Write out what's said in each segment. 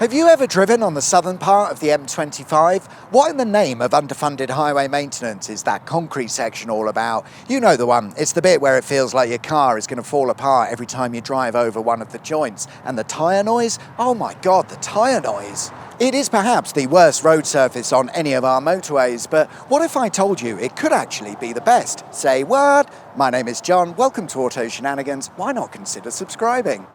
Have you ever driven on the southern part of the M25? What in the name of underfunded highway maintenance is that concrete section all about? You know the one. It's the bit where it feels like your car is going to fall apart every time you drive over one of the joints. And the tyre noise? Oh my God, the tyre noise. It is perhaps the worst road surface on any of our motorways, but what if I told you it could actually be the best? Say what? My name is John. Welcome to Auto Shenanigans. Why not consider subscribing?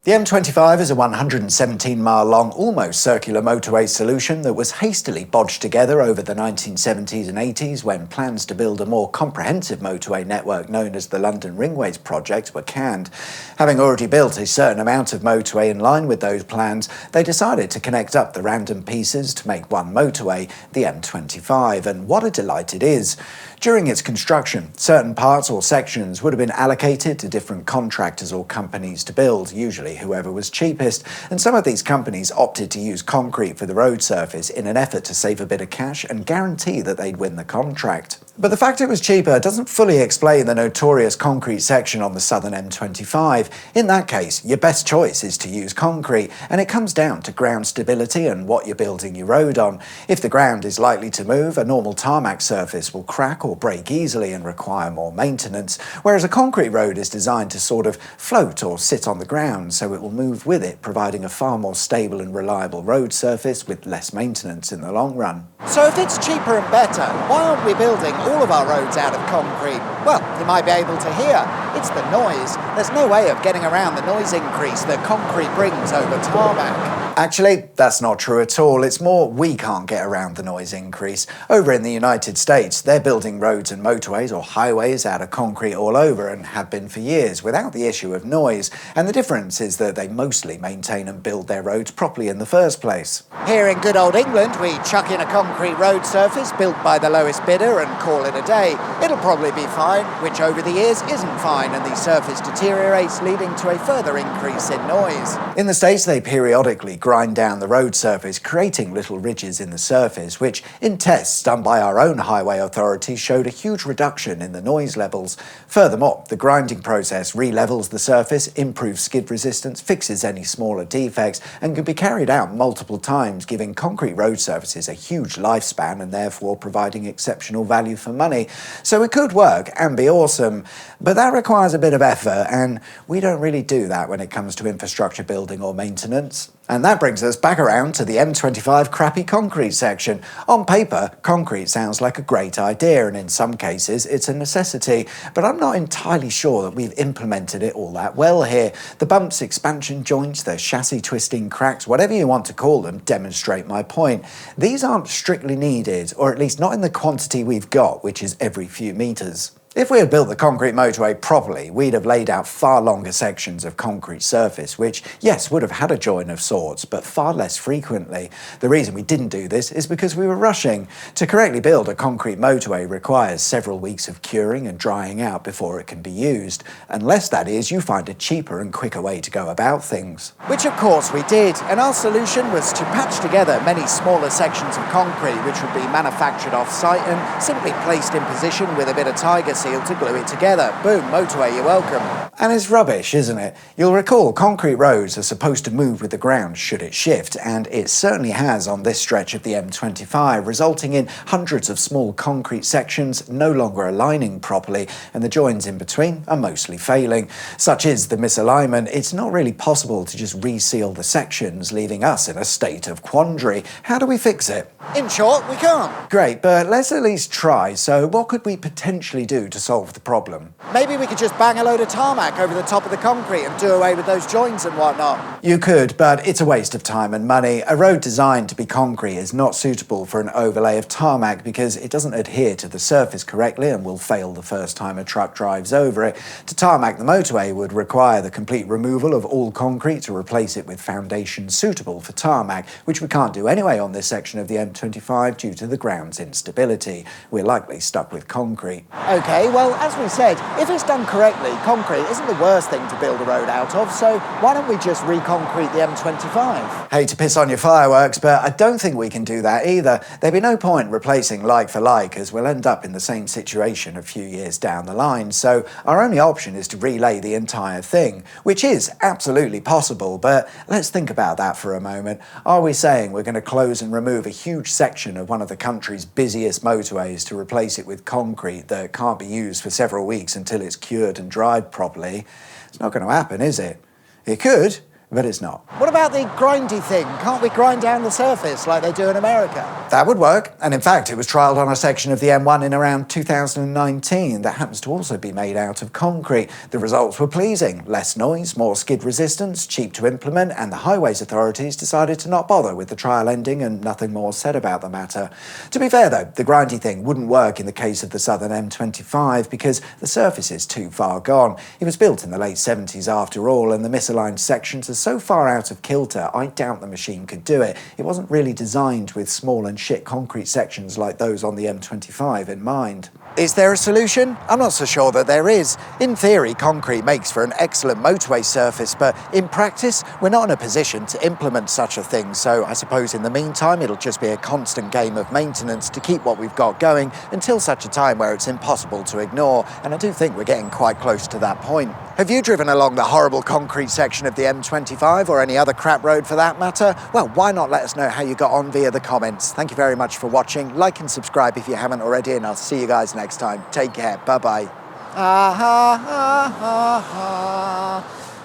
The M25 is a 117-mile-long, almost circular motorway solution that was hastily bodged together over the 1970s and 80s when plans to build a more comprehensive motorway network known as the London Ringways project were canned. Having already built a certain amount of motorway in line with those plans, they decided to connect up the random pieces to make one motorway, the M25, and what a delight it is. During its construction, certain parts or sections would have been allocated to different contractors or companies to build, usually whoever was cheapest, and some of these companies opted to use concrete for the road surface in an effort to save a bit of cash and guarantee that they'd win the contract. But the fact it was cheaper doesn't fully explain the notorious concrete section on the southern M25. In that case, your best choice is to use concrete, and it comes down to ground stability and what you're building your road on. If the ground is likely to move, a normal tarmac surface will crack or break easily and require more maintenance, whereas a concrete road is designed to sort of float or sit on the ground, so it will move with it, providing a far more stable and reliable road surface with less maintenance in the long run. So if it's cheaper and better, why aren't we building all of our roads out of concrete? Well, you might be able to hear. It's the noise. There's no way of getting around the noise increase that concrete brings over tarmac. Actually, that's not true at all. It's more we can't get around the noise increase. Over in the United States, they're building roads and motorways or highways out of concrete all over and have been for years without the issue of noise. And the difference is that they mostly maintain and build their roads properly in the first place. Here in good old England, we chuck in a concrete road surface built by the lowest bidder and call it a day. It'll probably be fine, which over the years isn't fine, and the surface deteriorates, leading to a further increase in noise. In the States, they periodically grind down the road surface, creating little ridges in the surface, which, in tests done by our own highway authorities, showed a huge reduction in the noise levels. Furthermore, the grinding process re-levels the surface, improves skid resistance, fixes any smaller defects, and can be carried out multiple times, giving concrete road surfaces a huge lifespan and therefore providing exceptional value for money. So it could work and be awesome, but that requires a bit of effort, and we don't really do that when it comes to infrastructure building or maintenance. And that brings us back around to the M25 crappy concrete section. On paper, concrete sounds like a great idea, and in some cases it's a necessity, but I'm not entirely sure that we've implemented it all that well here. The bumps, expansion joints, the chassis twisting cracks, whatever you want to call them, demonstrate my point. These aren't strictly needed, or at least not in the quantity we've got, which is every few meters. If we had built the concrete motorway properly, we'd have laid out far longer sections of concrete surface, which, yes, would have had a join of sorts, but far less frequently. The reason we didn't do this is because we were rushing. To correctly build a concrete motorway requires several weeks of curing and drying out before it can be used, unless, that is, you find a cheaper and quicker way to go about things. Which, of course, we did, and our solution was to patch together many smaller sections of concrete which would be manufactured off-site and simply placed in position with a bit of tiger seal to glue it together. Boom, motorway, you're welcome. And it's rubbish, isn't it? You'll recall concrete roads are supposed to move with the ground should it shift, and it certainly has on this stretch of the M25, resulting in hundreds of small concrete sections no longer aligning properly, and the joins in between are mostly failing. Such is the misalignment, it's not really possible to just reseal the sections, leaving us in a state of quandary. How do we fix it? In short, we can't. Great, but let's at least try. So what could we potentially do to solve the problem? Maybe we could just bang a load of tarmac over the top of the concrete and do away with those joints and whatnot. You could, but it's a waste of time and money. A road designed to be concrete is not suitable for an overlay of tarmac because it doesn't adhere to the surface correctly and will fail the first time a truck drives over it. To tarmac the motorway would require the complete removal of all concrete to replace it with foundations suitable for tarmac, which we can't do anyway on this section of the M25 due to the ground's instability. We're likely stuck with concrete. OK, well, as we said, if it's done correctly, concrete isn't the worst thing to build a road out of, so why don't we just re-concrete the M25? Hate to piss on your fireworks, but I don't think we can do that either. There'd be no point replacing like for like, as we'll end up in the same situation a few years down the line. So our only option is to relay the entire thing, which is absolutely possible. But let's think about that for a moment. Are we saying we're going to close and remove a huge section of one of the country's busiest motorways to replace it with concrete that can't be used for several weeks until it's cured and dried properly? It's not going to happen, is it? It could, but it's not. What about the grindy thing? Can't we grind down the surface like they do in America? That would work, and in fact it was trialled on a section of the M1 in around 2019 that happens to also be made out of concrete. The results were pleasing: less noise, more skid resistance, cheap to implement, and the highways authorities decided to not bother with the trial ending and nothing more said about the matter. To be fair though, the grindy thing wouldn't work in the case of the southern M25 because the surface is too far gone. It was built in the late 70s after all, and the misaligned sections are so far out of kilter I doubt the machine could do it. It wasn't really designed with small and shit concrete sections like those on the M25 in mind. Is there a solution? I'm not so sure that there is. In theory, concrete makes for an excellent motorway surface, but in practice, we're not in a position to implement such a thing, so I suppose in the meantime it'll just be a constant game of maintenance to keep what we've got going until such a time where it's impossible to ignore, and I do think we're getting quite close to that point. Have you driven along the horrible concrete section of the M25 or any other crap road for that matter? Well, why not let us know how you got on via the comments. Thank you very much for watching. Like and subscribe if you haven't already, and I'll see you guys next time. Take care. Bye-bye.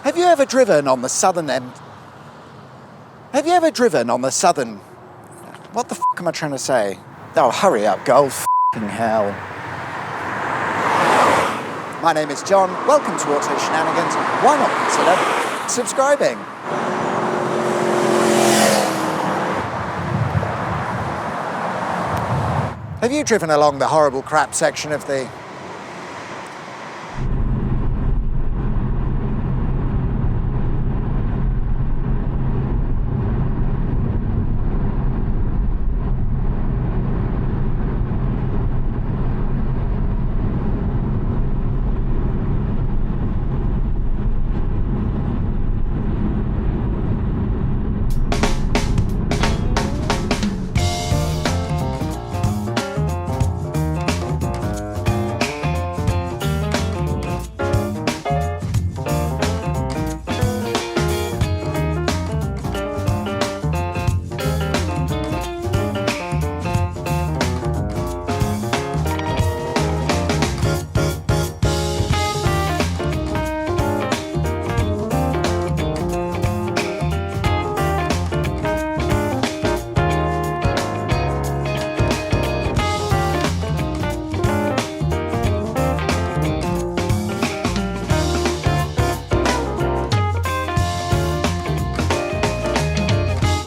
Have you ever driven on the southern Have you ever driven on the southern... What the f*** am I trying to say? Oh, hurry up, girl. F***ing hell. My name is John. Welcome to Auto Shenanigans. Why not consider subscribing? Have you driven along the horrible crap section of the...